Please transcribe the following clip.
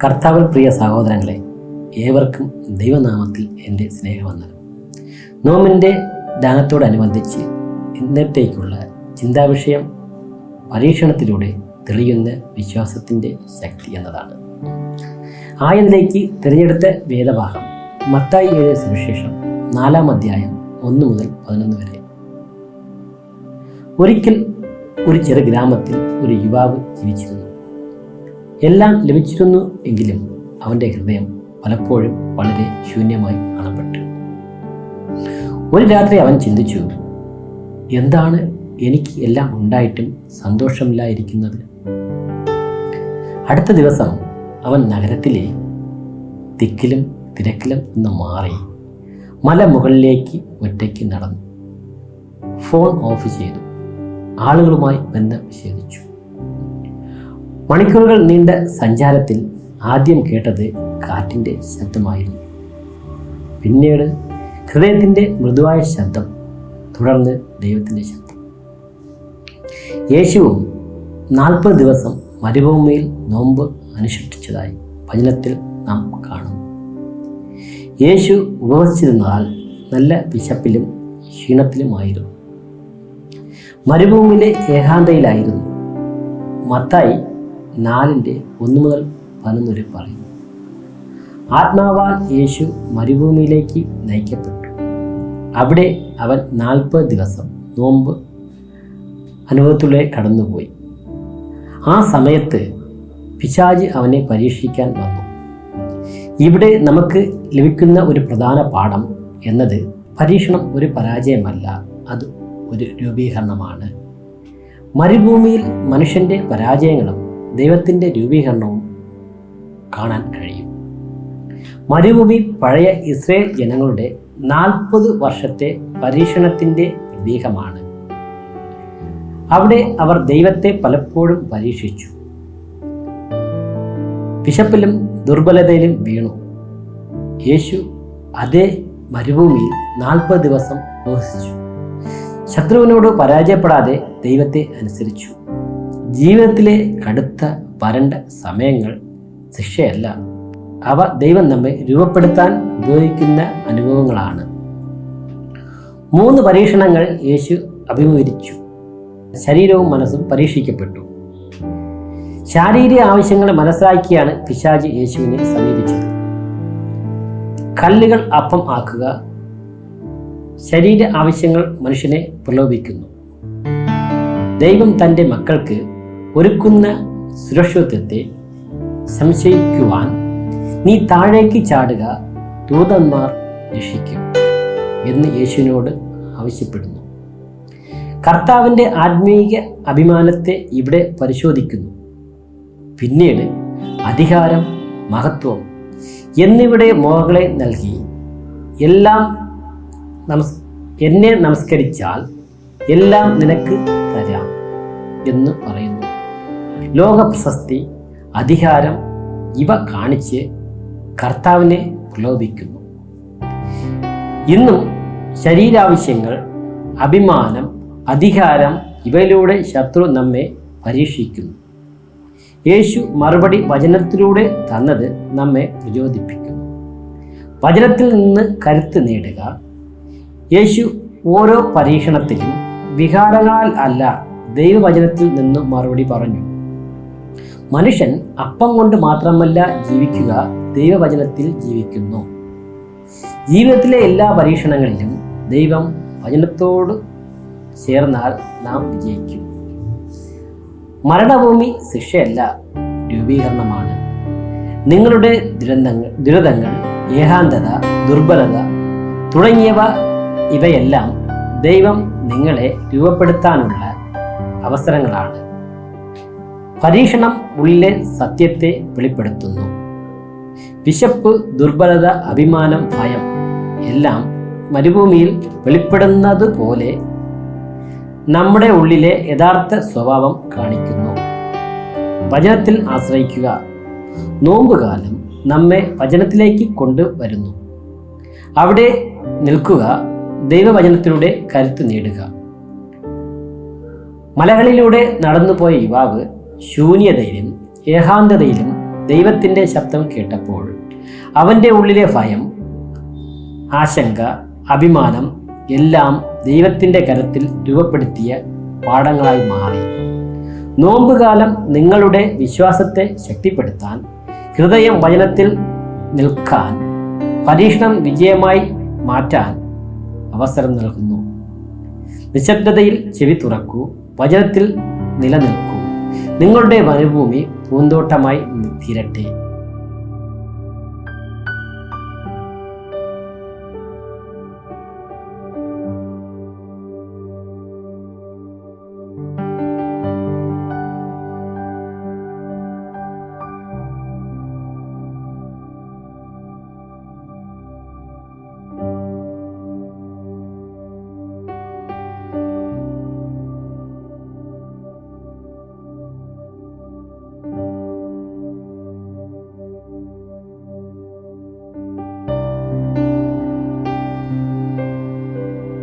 കർത്താവിൽ പ്രിയ സഹോദരങ്ങളെ, ഏവർക്കും ദൈവനാമത്തിൽ എൻ്റെ സ്നേഹവന്ദനം. നോമ്പിൻ്റെ ധ്യാനത്തോടനുബന്ധിച്ച് ഇന്നത്തേക്കുള്ള ചിന്താവിഷയം പരീക്ഷണത്തിലൂടെ തെളിയുന്ന വിശ്വാസത്തിൻ്റെ ശക്തി എന്നതാണ്. ആയതിലേക്ക് തിരഞ്ഞെടുത്ത വേദഭാഗം മത്തായി 7 സുവിശേഷം 4-ാം അധ്യായം 1 മുതൽ 11 വരെ. ഒരിക്കൽ ഒരു ചെറു ഗ്രാമത്തിൽ ഒരു യുവാവ് ജീവിച്ചിരുന്നു. എല്ലാം ലഭിച്ചിരുന്നു എങ്കിലും അവൻ്റെ ഹൃദയം പലപ്പോഴും വളരെ ശൂന്യമായി കാണപ്പെട്ടു. ഒരു രാത്രി അവൻ ചിന്തിച്ചു, എന്താണ് എനിക്ക് എല്ലാം ഉണ്ടായിട്ടും സന്തോഷമില്ലായിരിക്കുന്നത്? അടുത്ത ദിവസം അവൻ നഗരത്തിലെ തിക്കിലും തിരക്കിലും നിന്ന് മാറി മലമുകളിലേക്ക് ഒറ്റയ്ക്ക് നടന്നു. ഫോൺ ഓഫ് ചെയ്തു. ആളുകളുമായി ബന്ധം വിച്ഛേദിച്ചു. മണിക്കൂറുകൾ നീണ്ട സഞ്ചാരത്തിൽ ആദ്യം കേട്ടത് കാറ്റിൻ്റെ ശബ്ദമായിരുന്നു. പിന്നീട് ഹൃദയത്തിൻ്റെ മൃദുവായ ശബ്ദം, തുടർന്ന് ദൈവത്തിൻ്റെ ശബ്ദം. യേശുവും 40 ദിവസം മരുഭൂമിയിൽ നോമ്പ് അനുഷ്ഠിച്ചതായി വചനത്തിൽ നാം കാണുന്നു. യേശു ഉപവസിച്ചിരുന്നാൽ നല്ല വിശപ്പിലും ക്ഷീണത്തിലുമായിരുന്നു. മരുഭൂമിയിലെ ഏകാന്തയിലായിരുന്നു. മത്തായി 4:1 മുതൽ 11 വരെ പറയുന്നു. ആത്മാവാൽ യേശു മരുഭൂമിയിലേക്ക് നയിക്കപ്പെട്ടു. അവിടെ അവൻ 40 ദിവസം നോമ്പ് അനുഭവത്തിലൂടെ കടന്നുപോയി. ആ സമയത്ത് പിശാച് അവനെ പരീക്ഷിക്കാൻ വന്നു. ഇവിടെ നമുക്ക് ലഭിക്കുന്ന ഒരു പ്രധാന പാഠം എന്നത് പരീക്ഷണം ഒരു പരാജയമല്ല, അത് ഒരു രൂപീകരണമാണ്. മരുഭൂമിയിൽ മനുഷ്യൻ്റെ പരാജയങ്ങളും ദൈവത്തിൻ്റെ രൂപീകരണവും കാണാൻ കഴിയും. മരുഭൂമി പഴയ ഇസ്രായേൽ ജനങ്ങളുടെ 40 വർഷത്തെ പരീക്ഷണത്തിൻ്റെ പ്രതീകമാണ്. അവിടെ അവർ ദൈവത്തെ പലപ്പോഴും പരീക്ഷിച്ചു. വിശപ്പിലും ദുർബലതയിലും വീണു. യേശു അതേ മരുഭൂമിയിൽ 40 ദിവസം ഉപവസിച്ചു. ശത്രുവിനോട് പരാജയപ്പെടാതെ ദൈവത്തെ അനുസരിച്ചു. ജീവിതത്തിലെ കടുത്ത വരണ്ട സമയങ്ങൾ ശിക്ഷയല്ല, അവ ദൈവം നമ്മെ രൂപപ്പെടുത്താൻ ഉപയോഗിക്കുന്ന അനുഭവങ്ങളാണ്. 3 പരീക്ഷണങ്ങൾ യേശു അഭിമുഖീകരിച്ചു. ശരീരവും മനസ്സും പരീക്ഷിക്കപ്പെട്ടു. ശാരീരിക ആവശ്യങ്ങൾ മനസ്സിലാക്കിയാണ് പിശാച് യേശുവിനെ സമീപിച്ചത്. കല്ലുകൾ അപ്പം ആക്കുക. ശരീര ആവശ്യങ്ങൾ മനുഷ്യനെ പ്രലോഭിക്കുന്നു. ദൈവം തൻ്റെ മക്കൾക്ക് ഒരുക്കുന്ന സുരക്ഷിതത്വത്തെ സംശയിക്കുവാൻ നീ താഴേക്ക് ചാടുക, ദൂതന്മാർ രക്ഷിക്കും എന്ന് യേശുവിനോട് ആവശ്യപ്പെടുന്നു. കർത്താവിൻ്റെ ആത്മീയ അഭിമാനത്തെ ഇവിടെ പരിശോധിക്കുന്നു. പിന്നീട് അധികാരം, മഹത്വം എന്നിവിടെ മോഹങ്ങളെ നൽകി എന്നെ നമസ്കരിച്ചാൽ എല്ലാം നിനക്ക് തരാം എന്ന് പറയുന്നു. ലോക പ്രശസ്തി, അധികാരം ഇവ കാണിച്ച് കർത്താവിനെ പ്രലോഭിക്കുന്നു. ഇന്നും ശരീരാവശ്യങ്ങൾ, അഭിമാനം, അധികാരം ഇവയിലൂടെ ശത്രു നമ്മെ പരീക്ഷിക്കുന്നു. യേശു മറുപടി വചനത്തിലൂടെ തന്നത് നമ്മെ പ്രചോദിപ്പിക്കുന്നു. വചനത്തിൽ നിന്ന് കരുത്ത് നേടുക. യേശു ഓരോ പരീക്ഷണത്തിലും വികാരങ്ങളാൽ അല്ല, ദൈവവചനത്തിൽ നിന്ന് മറുപടി പറഞ്ഞു. മനുഷ്യൻ അപ്പം കൊണ്ട് മാത്രമല്ല ജീവിക്കുക, ദൈവവചനത്തിൽ ജീവിക്കുന്നു. ജീവിതത്തിലെ എല്ലാ പരീക്ഷണങ്ങളിലും ദൈവം വചനത്തോട് ചേർന്നാൽ നാം വിജയിക്കും. മരണഭൂമി ശിക്ഷയല്ല, രൂപീകരണമാണ്. നിങ്ങളുടെ ദുരിതങ്ങൾ, ഏകാന്തത, ദുർബലത തുടങ്ങിയവ ഇവയെല്ലാം ദൈവം നിങ്ങളെ രൂപപ്പെടുത്താനുള്ള അവസരങ്ങളാണ്. പരീക്ഷണം ഉള്ളിലെ സത്യത്തെ വെളിപ്പെടുത്തുന്നു. വിശപ്പ്, ദുർബലത, അഭിമാനം, ഭയം എല്ലാം മരുഭൂമിയിൽ വെളിപ്പെടുന്നത് പോലെ നമ്മുടെ ഉള്ളിലെ യഥാർത്ഥ സ്വഭാവം കാണിക്കുന്നു. വചനത്തിൽ ആശ്രയിക്കുക. നോമ്പുകാലം നമ്മെ വചനത്തിലേക്ക് കൊണ്ടുവരുന്നു. അവിടെ നിൽക്കുക, ദൈവവചനത്തിലൂടെ കരുത്ത് നേടുക. മലകളിലൂടെ നടന്നുപോയ യുവാവ് ശൂന്യതയിലും ഏകാന്തതയിലും ദൈവത്തിൻ്റെ ശബ്ദം കേട്ടപ്പോൾ അവൻ്റെ ഉള്ളിലെ ഭയം, ആശങ്ക, അഭിമാനം എല്ലാം ദൈവത്തിൻ്റെ കരത്തിൽ രൂപപ്പെടുത്തിയ പാഠങ്ങളായി മാറി. നോമ്പുകാലം നിങ്ങളുടെ വിശ്വാസത്തെ ശക്തിപ്പെടുത്താൻ, ഹൃദയം വചനത്തിൽ നിൽക്കാൻ, പരീക്ഷണം വിജയമായി മാറ്റാൻ അവസരം നൽകുന്നു. നിശബ്ദതയിൽ ചെവി തുറക്കൂ, വചനത്തിൽ നിലനിൽക്കൂ. നിങ്ങളുടെ വനഭൂമി പൂന്തോട്ടമായി തീരട്ടെ.